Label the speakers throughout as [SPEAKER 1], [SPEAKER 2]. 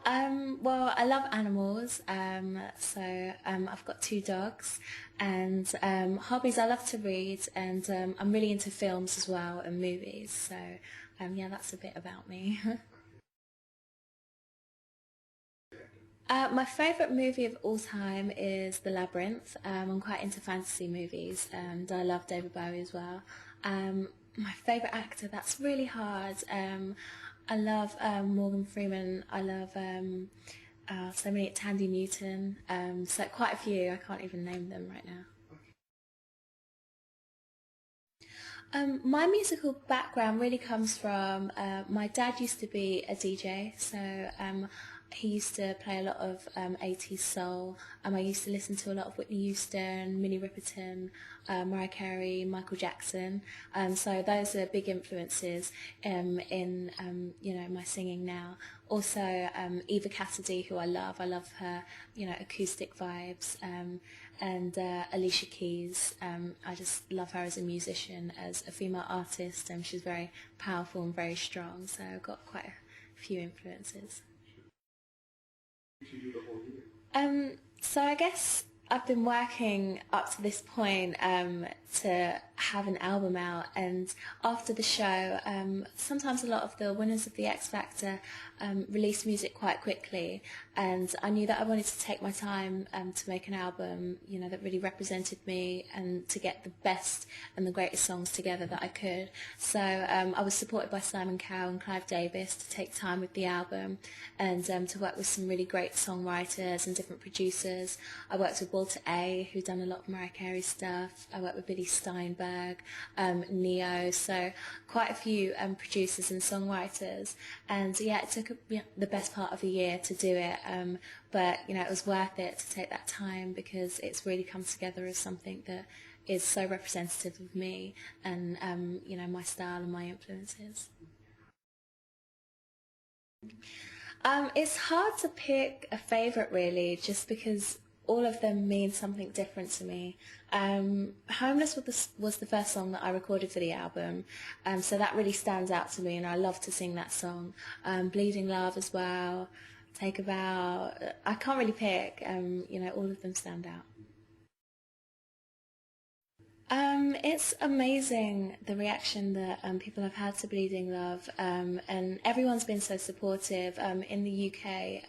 [SPEAKER 1] Well, I love animals, so I've got two dogs, and hobbies, I love to read, and I'm really into films as well and movies, so yeah, that's a bit about me. My favourite movie of all time is The Labyrinth. I'm quite into fantasy movies, and I love David Bowie as well. My favourite actor, that's really hard. I love Morgan Freeman. I love so many, Tandy Newton. So quite a few. I can't even name them right now. My musical background really comes from my dad used to be a DJ, so he used to play a lot of 80s soul. I used to listen to a lot of Whitney Houston, Minnie Riperton, Mariah Carey, Michael Jackson. So those are big influences in my singing now. Also Eva Cassidy, who I love. I love her, acoustic vibes. And Alicia Keys. I just love her as a musician, as a female artist, and she's very powerful and very strong, so I've got quite a few influences. So I guess I've been working up to this point to have an album out, and after the show, sometimes a lot of the winners of the X Factor release music quite quickly, and I knew that I wanted to take my time to make an album, that really represented me, and to get the best and the greatest songs together that I could. So I was supported by Simon Cowell and Clive Davis to take time with the album, and to work with some really great songwriters and different producers. I worked with Walter A, who done a lot of Mariah Carey stuff. I worked with Billy Steinberg, Neo, so quite a few producers and songwriters. And yeah, it took the best part of a year to do it, but it was worth it to take that time, because it's really come together as something that is so representative of me and my style and my influences. It's hard to pick a favourite really, just because all of them mean something different to me. Homeless was the first song that I recorded for the album, so that really stands out to me, and I love to sing that song. Bleeding Love as well, Take a Bow. I can't really pick, all of them stand out. It's amazing the reaction that people have had to Bleeding Love, and everyone's been so supportive. In the UK,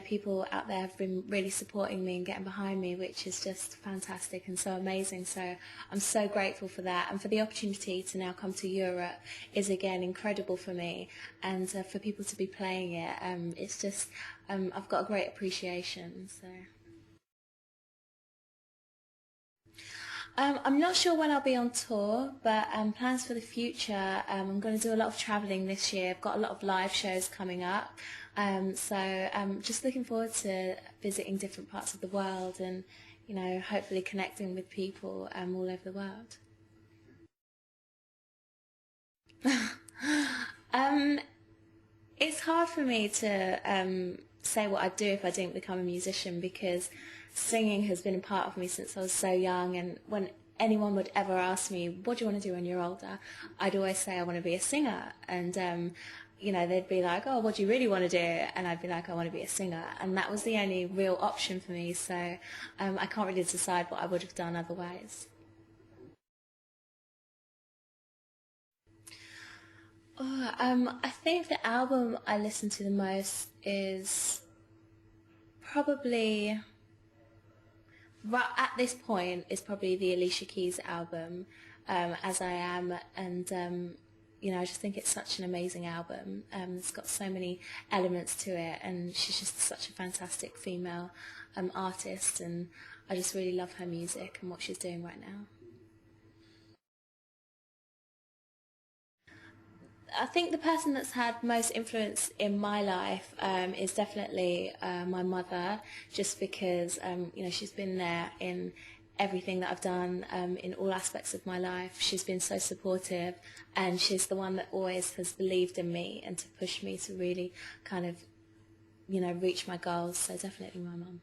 [SPEAKER 1] people out there have been really supporting me and getting behind me, which is just fantastic and so amazing. So I'm so grateful for that, and for the opportunity to now come to Europe is again incredible for me, and for people to be playing it, it's just I've got a great appreciation. So. I'm not sure when I'll be on tour, but plans for the future, I'm going to do a lot of travelling this year. I've got a lot of live shows coming up, so I'm just looking forward to visiting different parts of the world, and hopefully connecting with people all over the world. um, it's hard for me to say what I'd do if I didn't become a musician, because singing has been a part of me since I was so young, and when anyone would ever ask me, what do you want to do when you're older, I'd always say I want to be a singer, and they'd be like, oh, what do you really want to do? And I'd be like, I want to be a singer, and that was the only real option for me, so I can't really decide what I would have done otherwise. Oh, I think the album I listen to the most is probably, right at this point, is probably the Alicia Keys album, As I Am, and I just think it's such an amazing album. It's got so many elements to it, and she's just such a fantastic female artist, and I just really love her music and what she's doing right now. I think the person that's had most influence in my life is definitely my mother, just because she's been there in everything that I've done, in all aspects of my life. She's been so supportive, and she's the one that always has believed in me and to push me to really kind of reach my goals. So definitely my mum.